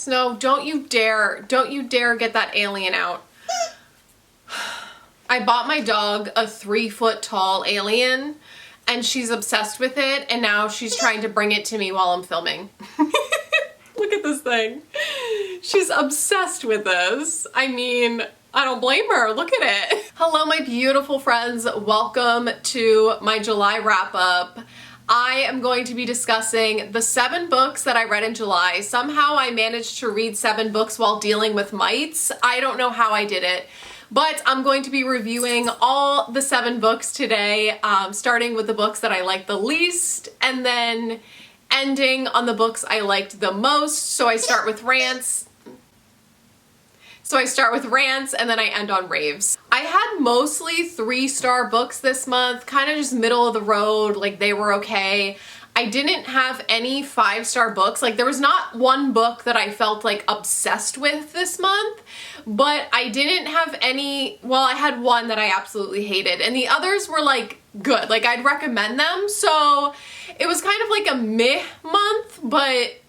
No, don't you dare get that alien out. I bought my dog a 3-foot tall alien and she's obsessed with it, and now she's trying to bring it to me while I'm filming. Look at this thing. She's obsessed with this. I mean, I don't blame her. Look at it. Hello, my beautiful friends. Welcome to my July wrap up. I am going to be discussing the 7 books that I read in July. Somehow I managed to read 7 books while dealing with mites. I don't know how I did it, but I'm going to be reviewing all the 7 books today, starting with the books that I liked the least, and then ending on the books I liked the most. So I start with rants. And then I end on raves. I had mostly 3-star books this month, kind of just middle of the road, like they were okay. I didn't have any 5-star books. Like there was not one book that I felt like obsessed with this month, but I didn't have any, well, I had one that I absolutely hated, and the others were like good, like I'd recommend them. So it was kind of like a meh month, but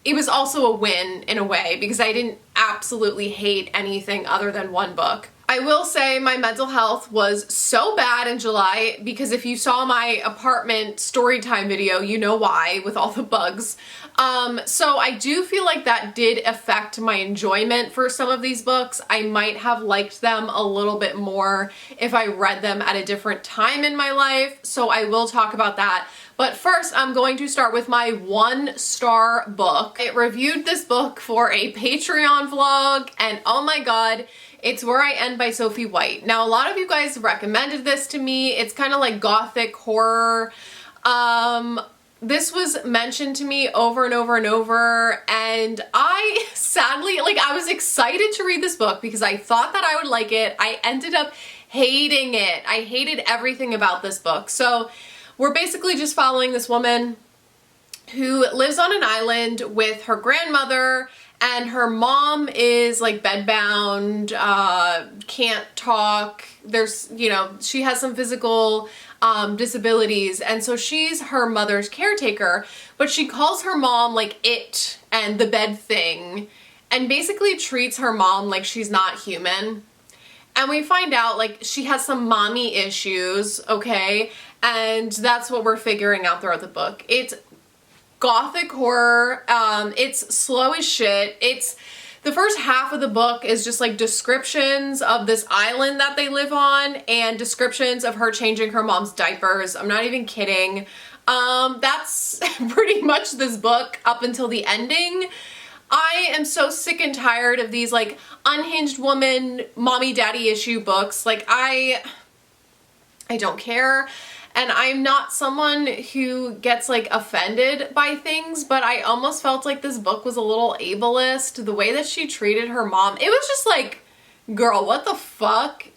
it was also a win in a way because I didn't absolutely hate anything other than one book. I will say my mental health was so bad in July because if you saw my apartment story time video, you know why, with all the bugs. So I do feel like that did affect my enjoyment for some of these books. I might have liked them a little bit more if I read them at a different time in my life. So I will talk about that. But first, I'm going to start with my 1-star book. I reviewed this book for a Patreon vlog, and oh my god, it's Where I End by Sophie White. Now, a lot of you guys recommended this to me. It's kind of like gothic horror. This was mentioned to me over and over and over, and I sadly, like, I was excited to read this book because I thought that I would like it. I ended up hating it. I hated everything about this book. So we're basically just following this woman who lives on an island with her grandmother, and her mom is like bedbound, can't talk. There's, you know, she has some physical disabilities, and so she's her mother's caretaker, but she calls her mom like it and the bed thing, and basically treats her mom like she's not human. And we find out like she has some mommy issues, okay? And that's what we're figuring out throughout the book. It's gothic horror. It's slow as shit. It's the first half of the book is just like descriptions of this island that they live on and descriptions of her changing her mom's diapers. I'm not even kidding. That's pretty much this book up until the ending. I am so sick and tired of these like unhinged woman, mommy daddy issue books. Like I don't care. And I'm not someone who gets like offended by things, but I almost felt like this book was a little ableist. The way that she treated her mom, it was just like, girl, what the fuck?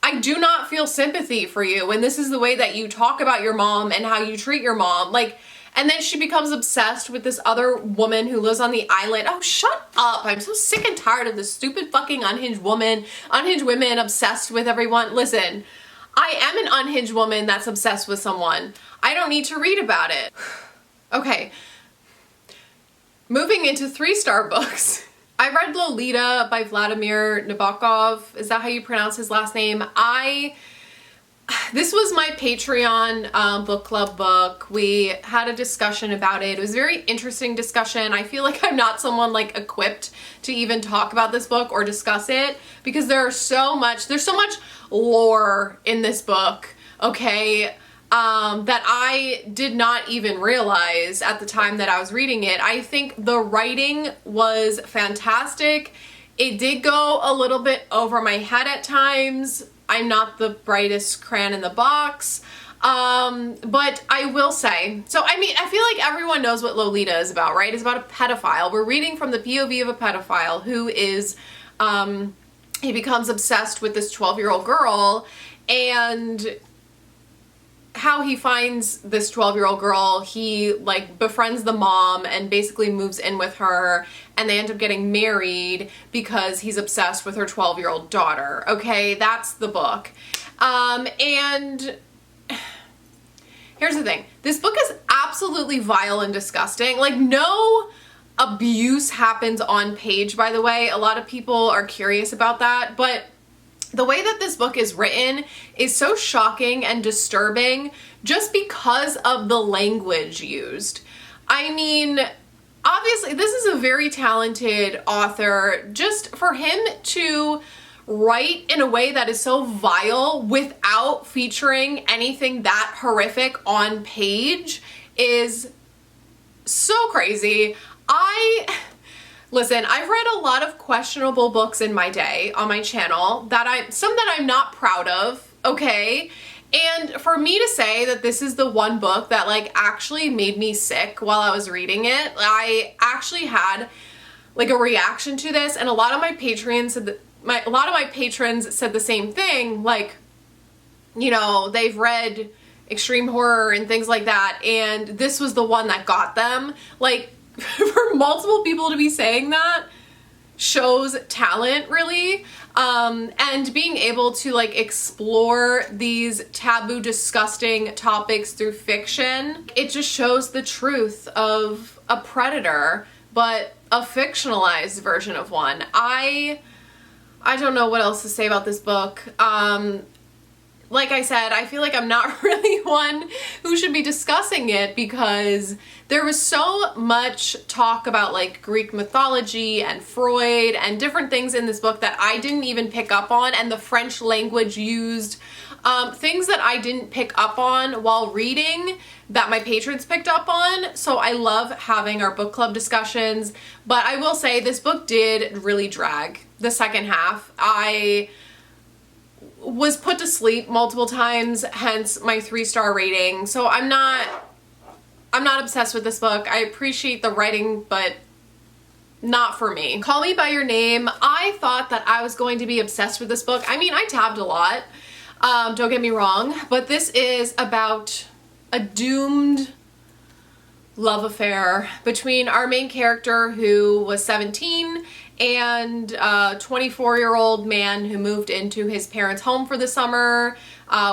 I do not feel sympathy for you when this is the way that you talk about your mom and how you treat your mom. Like, and then she becomes obsessed with this other woman who lives on the island. Oh, shut up. I'm so sick and tired of this stupid fucking unhinged women obsessed with everyone. Listen, I am an unhinged woman that's obsessed with someone. I don't need to read about it. Okay. Moving into 3-star books. I read Lolita by Vladimir Nabokov. Is that how you pronounce his last name? This was my Patreon book club book. We had a discussion about it. It was a very interesting discussion. I feel like I'm not someone like equipped to even talk about this book or discuss it because there's so much lore in this book, okay, that I did not even realize at the time that I was reading it. I think the writing was fantastic. It did go a little bit over my head at times. I'm not the brightest crayon in the box, but I will say, so I mean, I feel like everyone knows what Lolita is about, right? It's about a pedophile. We're reading from the POV of a pedophile who is, he becomes obsessed with this 12-year-old girl, and how he finds this 12-year-old girl, he like befriends the mom and basically moves in with her, and they end up getting married because he's obsessed with her 12-year-old daughter. Okay, that's the book. And here's the thing. This book is absolutely vile and disgusting. Like no abuse happens on page, by the way. A lot of people are curious about that, but the way that this book is written is so shocking and disturbing just because of the language used. I mean, obviously this is a very talented author. Just for him to write in a way that is so vile without featuring anything that horrific on page is so crazy. Listen, I've read a lot of questionable books in my day on my channel some that I'm not proud of, okay? And for me to say that this is the one book that like actually made me sick while I was reading it, I actually had like a reaction to this, and a lot of my patrons said the same thing, like, you know, they've read extreme horror and things like that, and this was the one that got them. Like, for multiple people to be saying that shows talent, really. And being able to like explore these taboo, disgusting topics through fiction, it just shows the truth of a predator, but a fictionalized version of one. I don't know what else to say about this book. Like I said, I feel like I'm not really one who should be discussing it because there was so much talk about like Greek mythology and Freud and different things in this book that I didn't even pick up on, and the French language used, things that I didn't pick up on while reading that my patrons picked up on. So I love having our book club discussions, but I will say this book did really drag the second half. I was put to sleep multiple times, hence my 3-star rating. So I'm not obsessed with this book. I appreciate the writing, but not for me. Call Me By Your Name. I thought that I was going to be obsessed with this book. I mean, I tabbed a lot, don't get me wrong, but this is about a doomed love affair between our main character, who was 17, and a 24-year-old man who moved into his parents' home for the summer,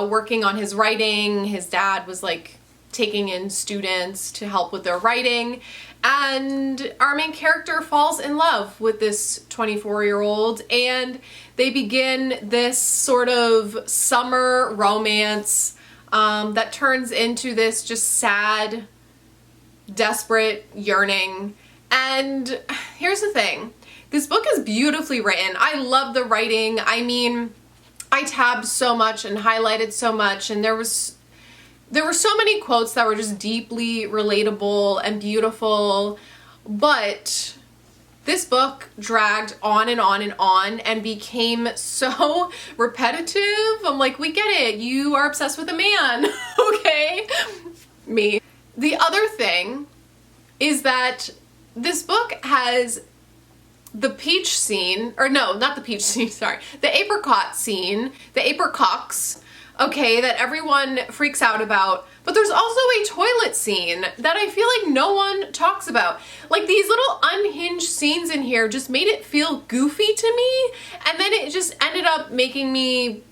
working on his writing. His dad was like taking in students to help with their writing, and our main character falls in love with this 24-year-old, and they begin this sort of summer romance that turns into this just sad, desperate yearning. And here's the thing. This book is beautifully written. I love the writing. I mean, I tabbed so much and highlighted so much, and there were so many quotes that were just deeply relatable and beautiful, but this book dragged on and on and on and became so repetitive. I'm like, we get it. You are obsessed with a man, okay? Me. The other thing is that this book has the peach scene, or no, not the peach scene, sorry, the apricot scene, the apricots, okay, that everyone freaks out about, but there's also a toilet scene that I feel like no one talks about. Like, these little unhinged scenes in here just made it feel goofy to me, and then it just ended up making me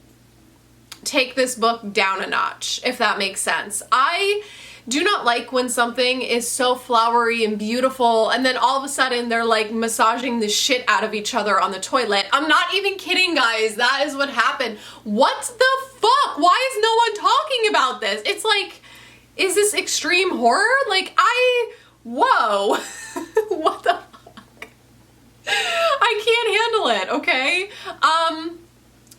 take this book down a notch, if that makes sense. I do not like when something is so flowery and beautiful and then all of a sudden they're like massaging the shit out of each other on the toilet. I'm not even kidding, guys. That is what happened. What the fuck? Why is no one talking about this? It's like, is this extreme horror? Like, whoa. What the fuck? I can't handle it, okay?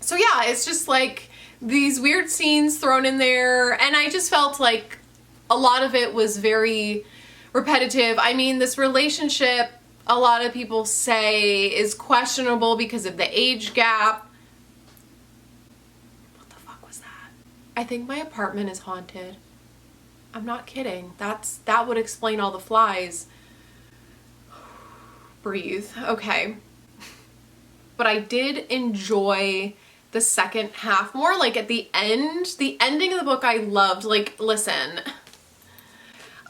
So yeah, it's just like these weird scenes thrown in there, and I just felt like a lot of it was very repetitive. I mean, this relationship, a lot of people say, is questionable because of the age gap. What the fuck was that? I think my apartment is haunted. I'm not kidding. That would explain all the flies. Breathe. Okay. But I did enjoy the second half more. Like, at the end, the ending of the book I loved. Like, listen,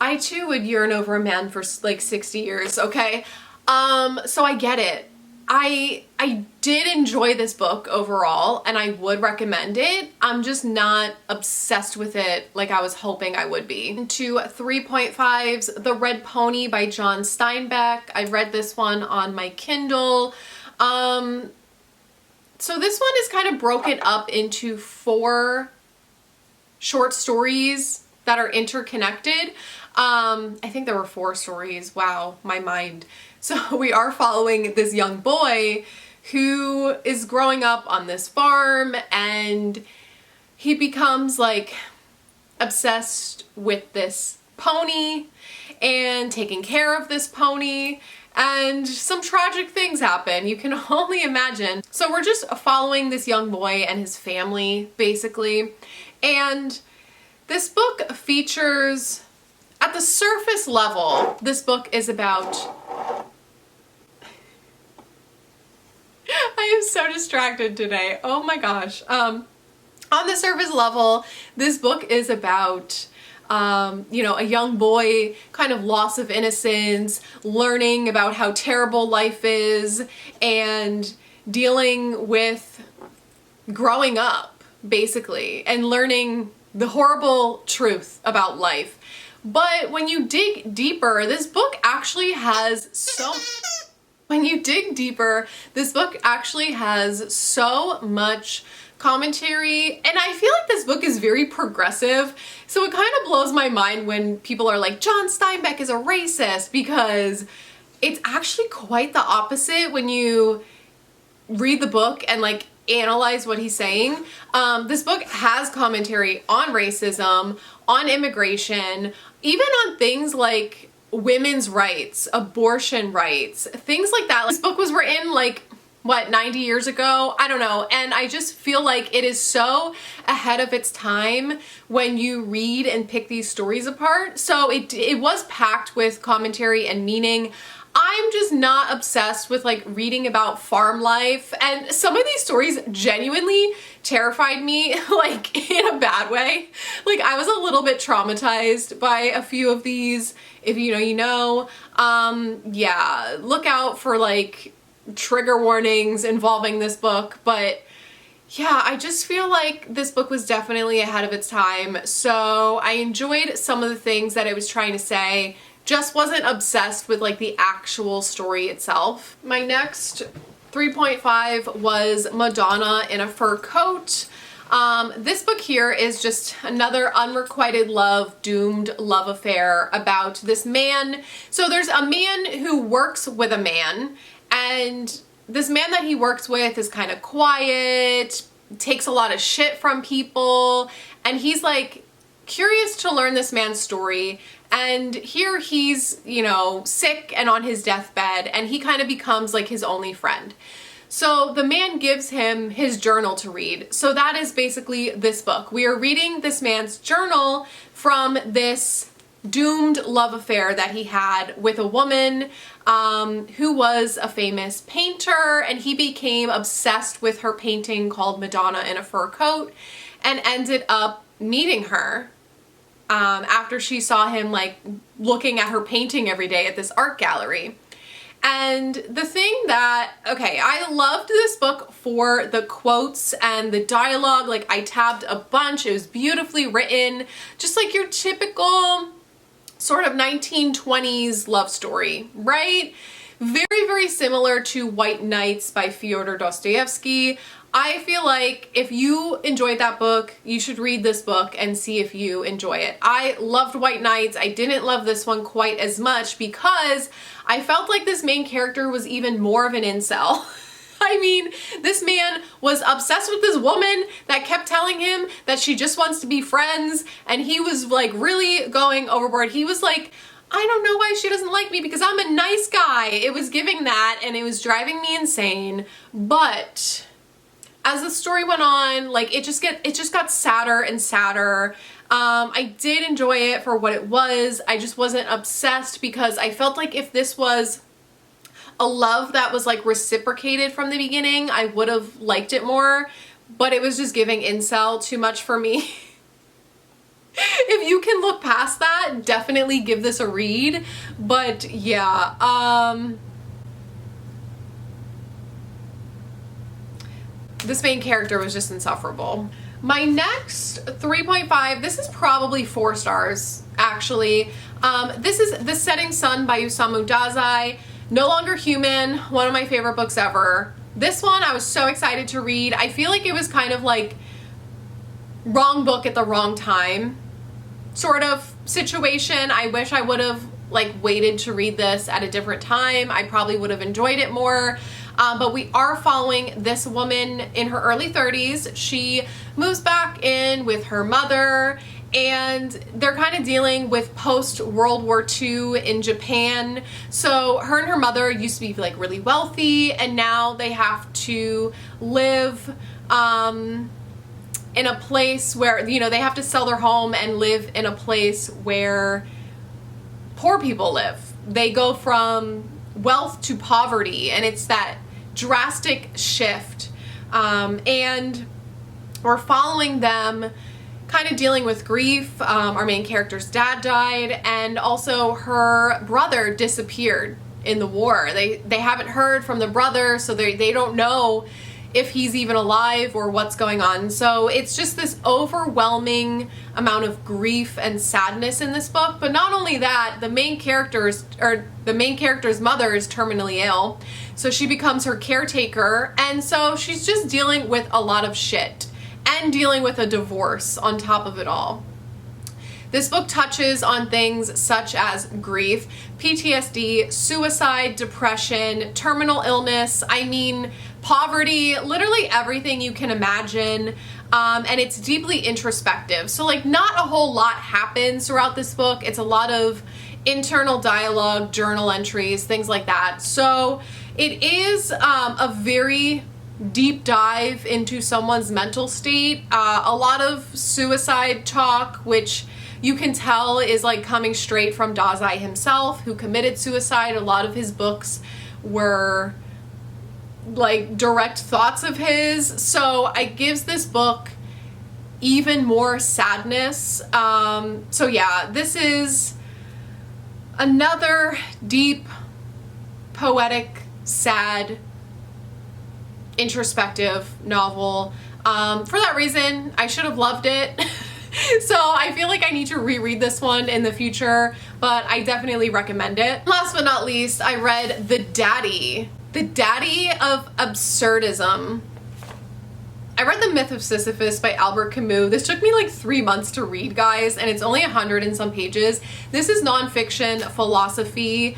I too would yearn over a man for like 60 years, okay? So I get it. I did enjoy this book overall, and I would recommend it. I'm just not obsessed with it like I was hoping I would be. To 3.5s, The Red Pony by John Steinbeck. I read this one on my Kindle. So this one is kind of broken up into 4 short stories that are interconnected. I think there were 4 stories. Wow, my mind. So we are following this young boy who is growing up on this farm, and he becomes like obsessed with this pony and taking care of this pony, and some tragic things happen. You can only imagine. So we're just following this young boy and his family, basically. And this book features, at the surface level, this book is about... I am so distracted today. Oh my gosh. On the surface level, this book is about, you know, a young boy, kind of loss of innocence, learning about how terrible life is, and dealing with growing up, basically, and learning the horrible truth about life. But when you dig deeper, this book actually has so... When you dig deeper, this book actually has so much commentary, and I feel like this book is very progressive, so it kind of blows my mind when people are like, John Steinbeck is a racist, because it's actually quite the opposite when you read the book and like analyze what he's saying. This book has commentary on racism, on immigration, even on things like women's rights, abortion rights, things like that. This book was written like, what, 90 years ago? I don't know. And I just feel like it is so ahead of its time when you read and pick these stories apart. So it was packed with commentary and meaning. I'm just not obsessed with like reading about farm life, and some of these stories genuinely terrified me, like in a bad way. Like I was a little bit traumatized by a few of these. If you know, you know. Yeah, look out for like trigger warnings involving this book, but yeah, I just feel like this book was definitely ahead of its time. So I enjoyed some of the things that it was trying to say, just wasn't obsessed with like the actual story itself. My next 3.5 was Madonna in a Fur Coat. This book here is just another unrequited love, doomed love affair about this man. So there's a man who works with a man, and this man that he works with is kind of quiet, takes a lot of shit from people, and he's like curious to learn this man's story. And here he's, you know, sick and on his deathbed, and he kind of becomes like his only friend. So the man gives him his journal to read. So that is basically this book. We are reading this man's journal from this doomed love affair that he had with a woman who was a famous painter, and he became obsessed with her painting called Madonna in a Fur Coat, and ended up meeting her after she saw him like looking at her painting every day at this art gallery. And the thing that, okay, I loved this book for the quotes and the dialogue. Like I tabbed a bunch. It was beautifully written, just like your typical sort of 1920s love story, right? Very, very similar to White Nights by Fyodor Dostoevsky. I feel like if you enjoyed that book, you should read this book and see if you enjoy it. I loved White Nights. I didn't love this one quite as much because I felt like this main character was even more of an incel. I mean, this man was obsessed with this woman that kept telling him that she just wants to be friends, and he was like really going overboard. He was like, I don't know why she doesn't like me because I'm a nice guy. It was giving that, and it was driving me insane. But as the story went on, like it just got sadder and sadder. I did enjoy it for what it was. I just wasn't obsessed because I felt like if this was a love that was like reciprocated from the beginning, I would have liked it more, but it was just giving incel too much for me. If you can look past that, definitely give this a read. But yeah, this main character was just insufferable. My next 3.5, this is probably 4 stars, actually. This is The Setting Sun by Osamu Dazai. No Longer Human, one of my favorite books ever. This one I was so excited to read. I feel like it was kind of like wrong book at the wrong time sort of situation. I wish I would have like waited to read this at a different time. I probably would have enjoyed it more. But we are following this woman in her early 30s. She moves back in with her mother, and they're kind of dealing with post-World War II in Japan. So her and her mother used to be like really wealthy, and now they have to live in a place where, you know, they have to sell their home and live in a place where poor people live. They go from wealth to poverty, and it's that drastic shift. And we're following them kind of dealing with grief. Our main character's dad died, and also her brother disappeared in the war. They haven't heard from the brother, so they don't know if he's even alive or what's going on. So it's just this overwhelming amount of grief and sadness in this book. But not only that, the main character's mother is terminally ill, so she becomes her caretaker, and so she's just dealing with a lot of shit and dealing with a divorce on top of it all. This book touches on things such as grief, PTSD, suicide, depression, terminal illness, poverty, literally everything you can imagine. And it's deeply introspective. So like not a whole lot happens throughout this book. It's a lot of internal dialogue, journal entries, things like that. So it is a very deep dive into someone's mental state. A lot of suicide talk, which you can tell is like coming straight from Dazai himself, who committed suicide. A lot of his books were like direct thoughts of his. So it gives this book even more sadness. So yeah, this is another deep, poetic, sad, introspective novel. For that reason, I should have loved it. So I feel like I need to reread this one in the future, but I definitely recommend it. Last but not least, I read The Daddy of Absurdism. I read The Myth of Sisyphus by Albert Camus. This took me like 3 months to read, guys, and it's only 100 and some pages. This is nonfiction philosophy.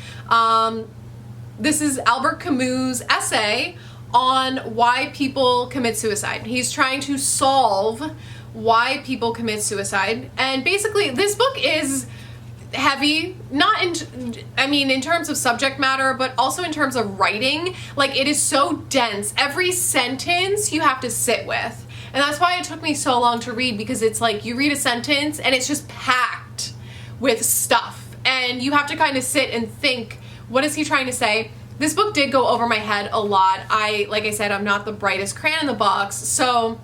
This is Albert Camus' essay on why people commit suicide. He's trying to solve why people commit suicide. And basically this book is heavy, not in terms of subject matter, but also in terms of writing. Like, it is so dense. Every sentence you have to sit with. And that's why it took me so long to read, because it's like you read a sentence and it's just packed with stuff. And you have to kind of sit and think, what is he trying to say? This book did go over my head a lot. Like I said, I'm not the brightest crayon in the box, so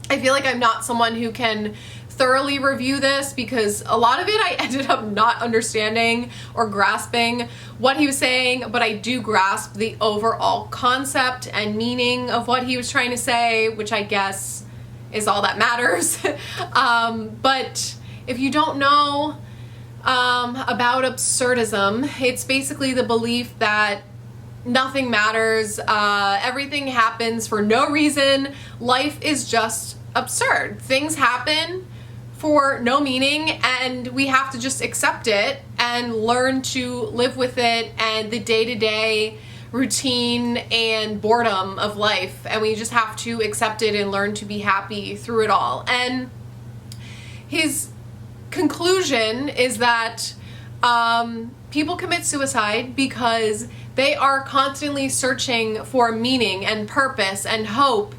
I feel like I'm not someone who can thoroughly review this, because a lot of it I ended up not understanding or grasping what he was saying, but I do grasp the overall concept and meaning of what he was trying to say, which I guess is all that matters. But if you don't know about absurdism, it's basically the belief that nothing matters, everything happens for no reason, life is just absurd. Things happen for no meaning, and we have to just accept it and learn to live with it and the day-to-day routine and boredom of life, and we just have to accept it and learn to be happy through it all. And his conclusion is that people commit suicide because they are constantly searching for meaning and purpose and hope.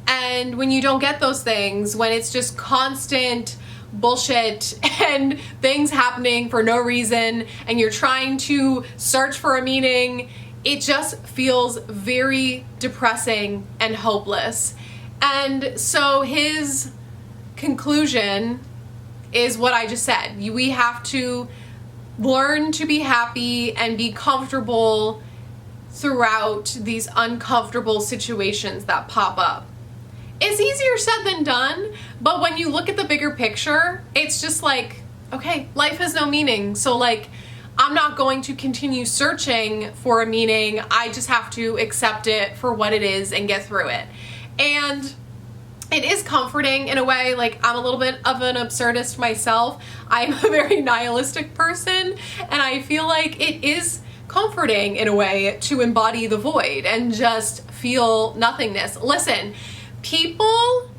And when you don't get those things, when it's just constant bullshit and things happening for no reason, and you're trying to search for a meaning, it just feels very depressing and hopeless. And so his conclusion is what I just said. We have to learn to be happy and be comfortable throughout these uncomfortable situations that pop up. It's easier said than done, but when you look at the bigger picture, it's just like, okay, life has no meaning. So like, I'm not going to continue searching for a meaning. I just have to accept it for what it is and get through it. And it is comforting in a way. Like, I'm a little bit of an absurdist myself. I'm a very nihilistic person, and I feel like it is comforting in a way to embody the void and just feel nothingness. Listen, people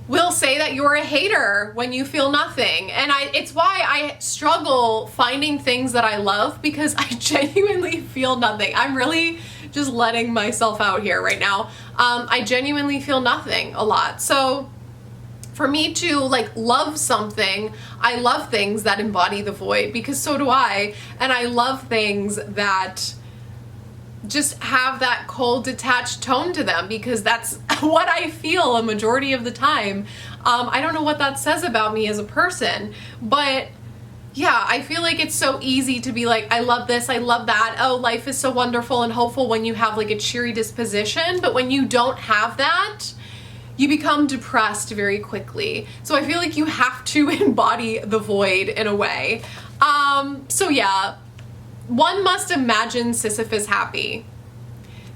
will say that you're a hater when you feel nothing, and it's why I struggle finding things that I love, because I genuinely feel nothing. I'm really just letting myself out here right now. I genuinely feel nothing a lot. So for me to like love something, I love things that embody the void, because so do I, and I love things that just have that cold, detached tone to them, because that's what I feel a majority of the time. I don't know what that says about me as a person, but yeah, I feel like it's so easy to be like, I love this, I love that. Oh, life is so wonderful and hopeful when you have like a cheery disposition, but when you don't have that, you become depressed very quickly. So I feel like you have to embody the void in a way. So yeah, one must imagine Sisyphus happy.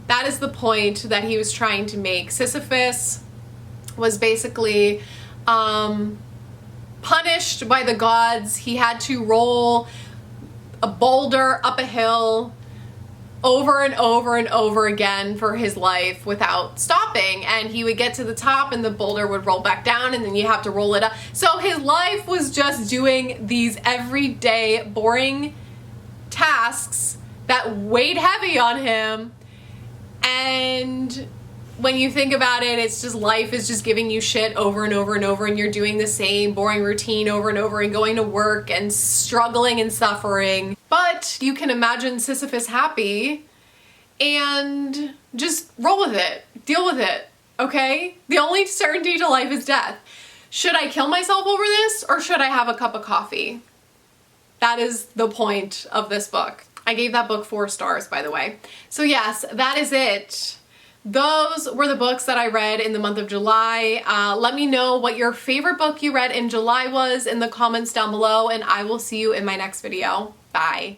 That is the point that he was trying to make. Sisyphus was basically punished by the gods. He had to roll a boulder up a hill over and over and over again for his life without stopping, and he would get to the top and the boulder would roll back down, and then you have to roll it up. So his life was just doing these everyday boring tasks that weighed heavy on him. And when you think about it, it's just life is just giving you shit over and over and over, and you're doing the same boring routine over and over and going to work and struggling and suffering. But you can imagine Sisyphus happy and just roll with it, deal with it, okay? The only certainty to life is death. Should I kill myself over this, or should I have a cup of coffee? That is the point of this book. I gave that book 4 stars, by the way. So yes, that is it. Those were the books that I read in the month of July. Let me know what your favorite book you read in July was in the comments down below, and I will see you in my next video. Bye.